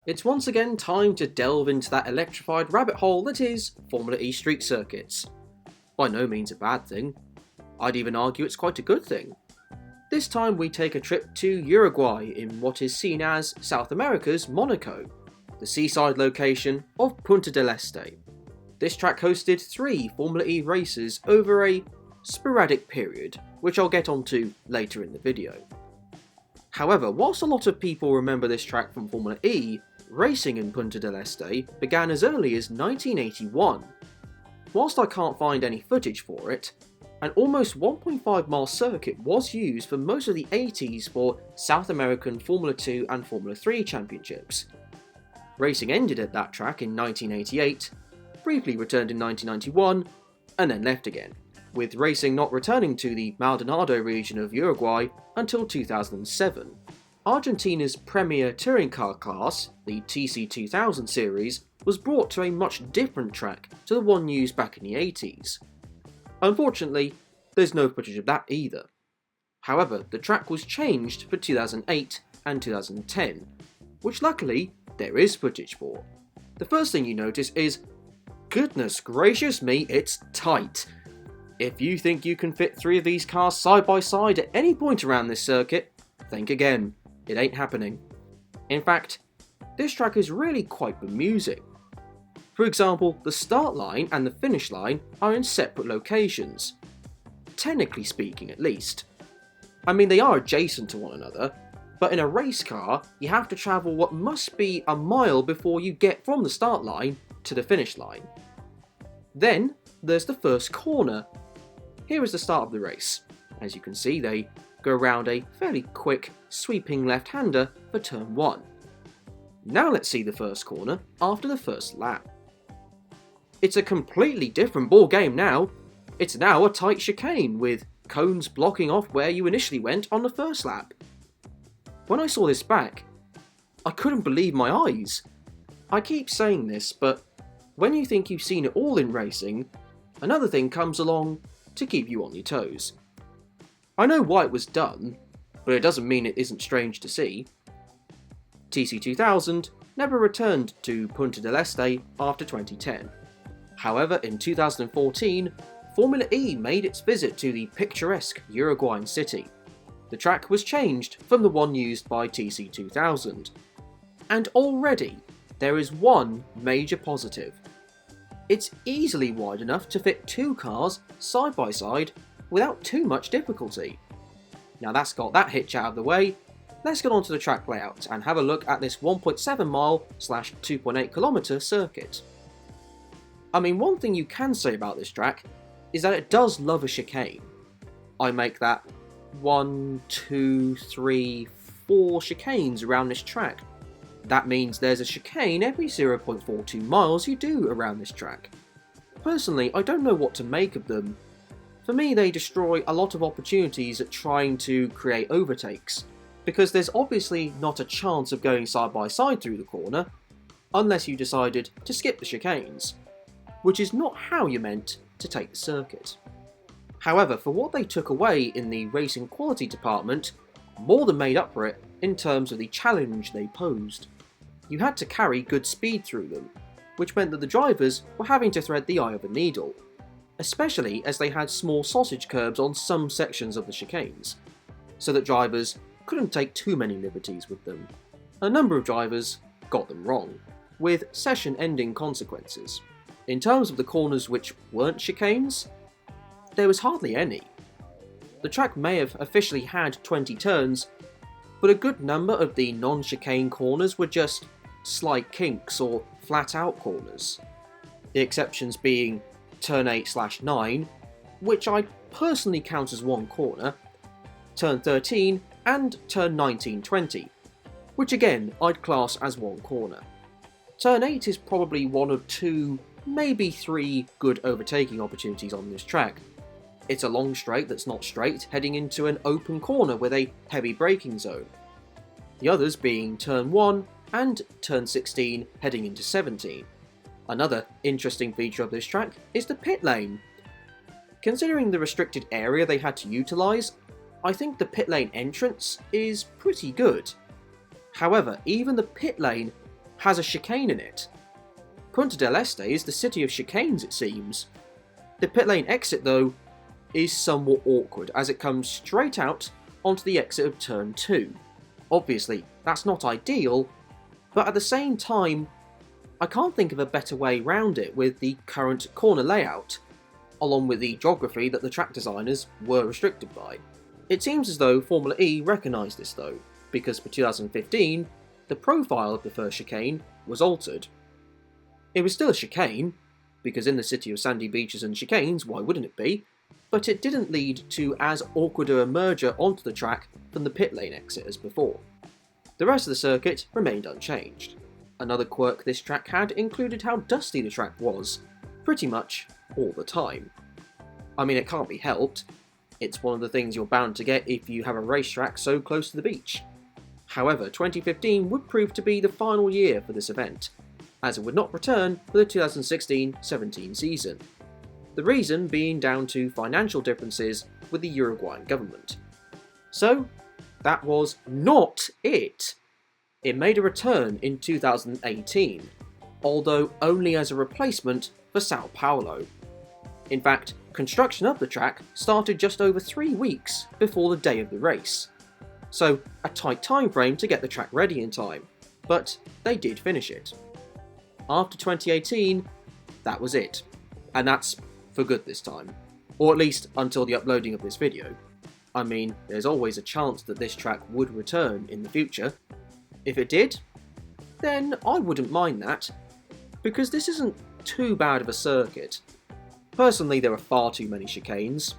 It's once again time to delve into that electrified rabbit hole that is Formula E street circuits. By no means a bad thing. I'd even argue it's quite a good thing. This time we take a trip to Uruguay in what is seen as South America's Monaco, the seaside location of Punta Del Este. This track hosted 3 Formula E races over a sporadic period, which I'll get onto later in the video. However, whilst a lot of people remember this track from Formula E, racing in Punta del Este began as early as 1981. Whilst I can't find any footage for it, an almost 1.5 mile circuit was used for most of the 80s for South American Formula 2 and Formula 3 championships. Racing ended at that track in 1988, briefly returned in 1991, and then left again, with racing not returning to the Maldonado region of Uruguay until 2007. Argentina's premier touring car class, the TC2000 series, was brought to a much different track to the one used back in the 80s. Unfortunately, there's no footage of that either. However, the track was changed for 2008 and 2010, which luckily there is footage for. The first thing you notice is, goodness gracious me, it's tight. If you think you can fit 3 of these cars side by side at any point around this circuit, think again, it ain't happening. In fact, this track is really quite bemusing. For example, the start line and the finish line are in separate locations. Technically speaking, at least. I mean, they are adjacent to one another, but in a race car, you have to travel what must be a mile before you get from the start line to the finish line. Then, there's the first corner. Here is the start of the race. As you can see, they go around a fairly quick, sweeping left-hander for turn 1. Now let's see the first corner after the first lap. It's a completely different ball game now. It's now a tight chicane with cones blocking off where you initially went on the first lap. When I saw this back, I couldn't believe my eyes. I keep saying this, but when you think you've seen it all in racing, another thing comes along to keep you on your toes. I know why it was done, but it doesn't mean it isn't strange to see. TC2000 never returned to Punta del Este after 2010. However, in 2014, Formula E made its visit to the picturesque Uruguayan city. The track was changed from the one used by TC2000. And already, there is one major positive. It's easily wide enough to fit 2 cars side by side without too much difficulty. Now that's got that hitch out of the way, let's get on to the track layout and have a look at this 1.7 mile / 2.8 kilometre circuit. I mean, one thing you can say about this track is that it does love a chicane. I make that 1, 2, 3, 4 chicanes around this track. That means there's a chicane every 0.42 miles you do around this track. Personally, I don't know what to make of them. For me, they destroy a lot of opportunities at trying to create overtakes, because there's obviously not a chance of going side by side through the corner, unless you decided to skip the chicanes, which is not how you're meant to take the circuit. However, for what they took away in the racing quality department, more than made up for it in terms of the challenge they posed. You had to carry good speed through them, which meant that the drivers were having to thread the eye of a needle, especially as they had small sausage curbs on some sections of the chicanes, so that drivers couldn't take too many liberties with them. A number of drivers got them wrong, with session-ending consequences. In terms of the corners which weren't chicanes, there was hardly any. The track may have officially had 20 turns, but a good number of the non-chicane corners were just slight kinks or flat-out corners. The exceptions being turn 8/9, which I personally count as one corner, turn 13 and turn 19/20, which again I'd class as one corner. Turn 8 is probably one of 2, maybe 3 good overtaking opportunities on this track. It's a long straight that's not straight, heading into an open corner with a heavy braking zone. The others being turn 1 and turn 16 heading into 17. Another interesting feature of this track is the pit lane. Considering the restricted area they had to utilise, I think the pit lane entrance is pretty good. However, even the pit lane has a chicane in it. Punta del Este is the city of chicanes, it seems. The pit lane exit, though, is somewhat awkward as it comes straight out onto the exit of turn 2. Obviously, that's not ideal, but at the same time, I can't think of a better way round it with the current corner layout, along with the geography that the track designers were restricted by. It seems as though Formula E recognised this though, because for 2015, the profile of the first chicane was altered. It was still a chicane, because in the city of sandy beaches and chicanes, why wouldn't it be? But it didn't lead to as awkward a merger onto the track from the pit lane exit as before. The rest of the circuit remained unchanged. Another quirk this track had included how dusty the track was, pretty much all the time. I mean, it can't be helped. It's one of the things you're bound to get if you have a racetrack so close to the beach. However, 2015 would prove to be the final year for this event, as it would not return for the 2016-17 season. The reason being down to financial differences with the Uruguayan government. So, that was not it. It made a return in 2018, although only as a replacement for Sao Paulo. In fact, construction of the track started just over 3 weeks before the day of the race. So, a tight time frame to get the track ready in time, but they did finish it. After 2018, that was it. And that's for good this time. Or at least until the uploading of this video. I mean, there's always a chance that this track would return in the future. If it did, then I wouldn't mind that, because this isn't too bad of a circuit. Personally, there are far too many chicanes.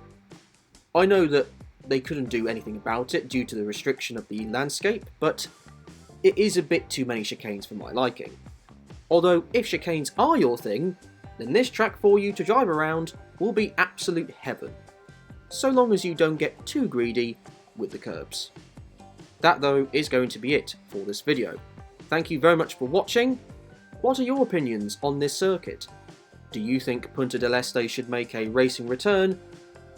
I know that they couldn't do anything about it due to the restriction of the landscape, but it is a bit too many chicanes for my liking. Although, if chicanes are your thing, then this track for you to drive around will be absolute heaven, so long as you don't get too greedy with the curbs. That though is going to be it for this video. Thank you very much for watching. What are your opinions on this circuit? Do you think Punta del Este should make a racing return?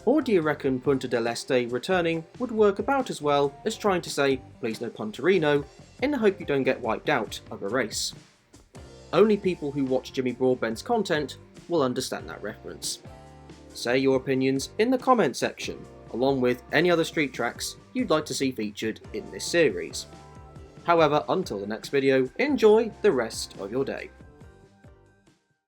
Or do you reckon Punta del Este returning would work about as well as trying to say please no Punterino in the hope you don't get wiped out of a race? Only people who watch Jimmy Broadbent's content will understand that reference. Say your opinions in the comment section, along with any other street tracks you'd like to see featured in this series. However, until the next video, enjoy the rest of your day.